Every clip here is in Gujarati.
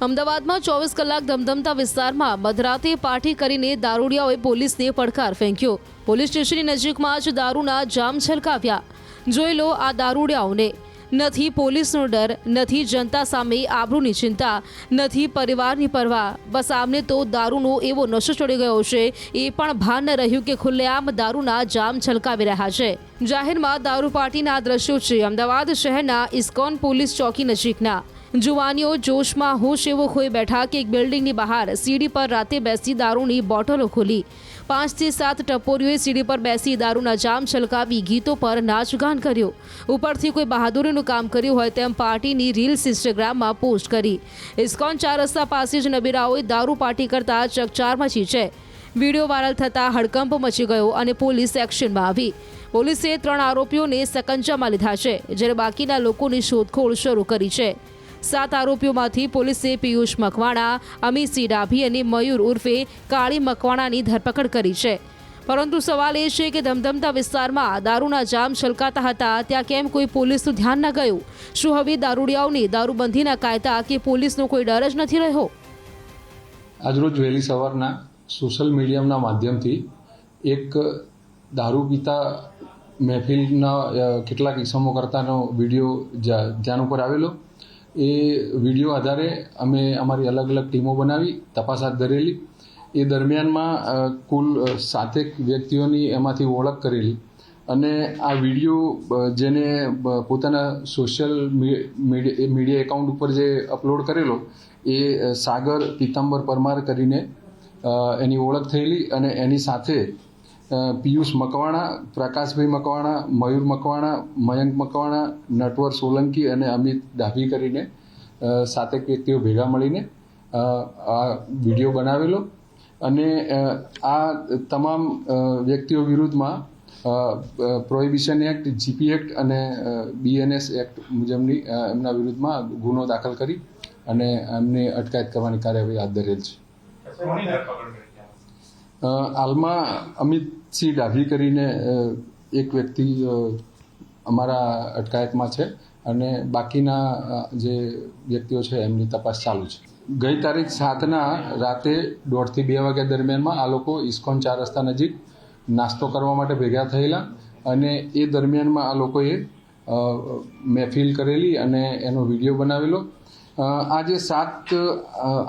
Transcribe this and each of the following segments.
અમદાવાદમાં 24 કલાક ધમધમતા વિસ્તારમાં મધરાતે પાર્ટી કરીને દારૂડિયાઓએ પોલીસને પડકાર ફેંક્યો। પોલીસ સ્ટેશનની નજીકમાં જ દારૂના જામ છલકાવ્યા। જોઈ લો આ દારૂડિયાઓને। નથી પોલીસનો ડર, નથી જનતા સામે આબરૂની ચિંતા, નથી પરિવારની પરવા। બસ આમને તો દારૂનો એવો નશો ચડી ગયો છે, એ પણ ભાન ન રહ્યું કે ખુલ્લેઆમ દારૂના જામ છલકાવી રહ્યા છે। જાહેરમાં દારૂ પાર્ટીના દ્રશ્યો છે અમદાવાદ શહેરના ઇસ્કોન પોલીસ ચોકી નજીકના। જુવાનીઓ જોશમાં હોશ એવો ખોઈ બેઠા કે એક બિલ્ડિંગની બહાર સીડી પર રાતે બેસી દારૂની બોટલો ખોલી। 5 થી 7 ટપોરીઓએ સીડી પર બેસી દારૂના જામ છલકાવી ગીતો પર નાચગાન કર્યો। ઉપરથી કોઈ બહાદુરીનું કામ કર્યું હોય તેમ પાર્ટીની રીલ્સ ઇન્સ્ટાગ્રામમાં પોસ્ટ કરી। ઇસ્કોન 4 રસ્તા પાસે જ નબીરાઓએ દારૂ પાર્ટી કરતા ચકચાર મચી છે। વિડીયો વાયરલ થતાં હડકંપ મચી ગયો અને પોલીસ એક્શનમાં આવી। પોલીસે 3 આરોપીઓને સકંજામાં લીધા છે, જ્યારે બાકીના લોકોની શોધખોળ શરૂ કરી છે। 7 આરોપીઓમાંથી પોલીસે પિયુષ મકવાણા, અમિતસિંહ ડાભી અને મયુર ઉર્ફે કાળી મકવાણાની ધરપકડ કરી છે। પરંતુ સવાલ એ છે કે ધમધમતા વિસ્તારમાં દારૂના જામ છલકાતા હતા ત્યાં કેમ કોઈ પોલીસનું ધ્યાન ન ગયું? શું હવે દારૂડિયાઓને દારૂબંધીના કાયદા કે પોલીસનો કોઈ ડર જ નથી રહ્યો? આજરોજ વહેલી સવારના સોશિયલ મીડિયાના માધ્યમથી એક દારૂ પીતા મહેફિલના કેટલાક ઇસમો કરતાનો વિડીયો ધ્યાન ઉપર આવેલો। એ વિડીયો આધારે અમે અમારી અલગ અલગ ટીમો બનાવી તપાસ હાથ ધરેલી। એ દરમિયાનમાં કુલ 7 વ્યક્તિઓની એમાંથી ઓળખ કરેલી અને આ વિડીયો જેને પોતાના સોશિયલ મીડિયા એકાઉન્ટ ઉપર જે અપલોડ કરેલો એ સાગર પીતાંબર પરમાર કરીને એની ઓળખ થયેલી અને એની સાથે પિયુષ મકવાણા, પ્રકાશભાઈ મકવાણા, મયુર મકવાણા, મયંક મકવાણા, નટવર સોલંકી અને અમિત ડાભી કરીને 7 વ્યક્તિઓ ભેગા મળીને આ વિડીયો બનાવેલો અને આ તમામ વ્યક્તિઓ વિરુદ્ધમાં પ્રોહિબિશન એક્ટ, જીપી એક્ટ અને BNS એક્ટ મુજબની એમના વિરુદ્ધમાં ગુનો દાખલ કરી અને એમને અટકાયત કરવાની કાર્યવાહી હાથ ધરેલ છે। હાલમાં અમિતસિંહ ડાભી કરીને એક વ્યક્તિ અમારા અટકાયતમાં છે અને બાકીના જે વ્યક્તિઓ છે એમની તપાસ ચાલુ છે। ગઈ તારીખ 7ના રાતે 1:30 થી 2 વાગ્યા દરમિયાનમાં આ લોકો ઇસ્કોન 4 રસ્તા નજીક નાસ્તો કરવા માટે ભેગા થયેલા અને એ દરમિયાનમાં આ લોકોએ મહેફિલ કરેલી અને એનો વિડીયો બનાવેલો। આ જે 7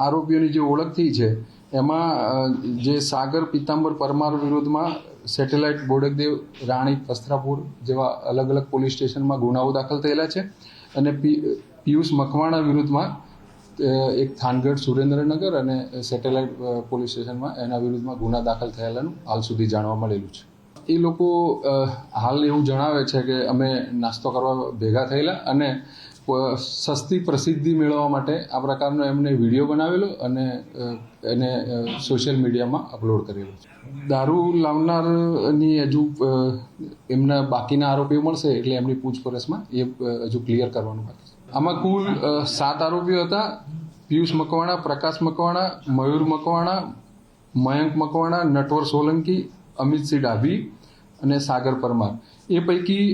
આરોપીઓની જે ઓળખ થઈ છે એમાં જે સાગર પીતાંબર પરમાર વિરુદ્ધમાં સેટેલાઇટ, બોડકદેવ, રાણી, વસ્ત્રાપુર જેવા અલગ અલગ પોલીસ સ્ટેશનમાં ગુનાઓ દાખલ થયેલા છે અને પિયુષ મકવાણા વિરુદ્ધમાં એક થાનગઢ, સુરેન્દ્રનગર અને સેટેલાઇટ પોલીસ સ્ટેશનમાં એના વિરુદ્ધમાં ગુના દાખલ થયેલાનું હાલ સુધી જાણવા મળેલું છે। એ લોકો હાલ એવું જણાવે છે કે અમે નાસ્તો કરવા ભેગા થયેલા અને સસ્તી પ્રસિદ્ધિ મેળવવા માટે આ પ્રકારનો એમને વિડીયો બનાવેલો અને એને સોશિયલ મીડિયામાં અપલોડ કરેલો છે। દારૂ લાવનારની હજુ એમના બાકીના આરોપીઓ મળશે એટલે એમની પૂછપરછમાં એ હજુ ક્લિયર કરવાનું બાકી છે। આમાં કુલ 7 આરોપીઓ હતા। પિયુષ મકવાણા, પ્રકાશ મકવાણા, મયુર મકવાણા, મયંક મકવાણા, નટવર સોલંકી, અમિતસિંહ ડાભી અને સાગર પરમાર। એ પૈકી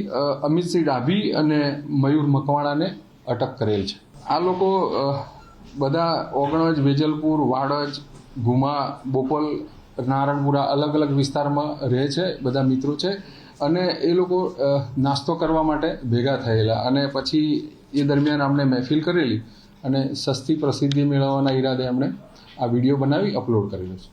અમિતસિંહ ડાભી અને મયુર મકવાણાને અટક કરેલ છે। આ લોકો બધા ઓગણજ, વેજલપુર, વાડજ, ઘુમા, બોપલ, નારણપુરા અલગ અલગ વિસ્તારમાં રહે છે, બધા મિત્રો છે અને એ લોકો નાસ્તો કરવા માટે ભેગા થયેલા અને પછી એ દરમિયાન અમને મહેફિલ કરેલી અને સસ્તી પ્રસિદ્ધિ મેળવવાના ઈરાદે અમને આ વિડીયો બનાવી અપલોડ કરેલો છે।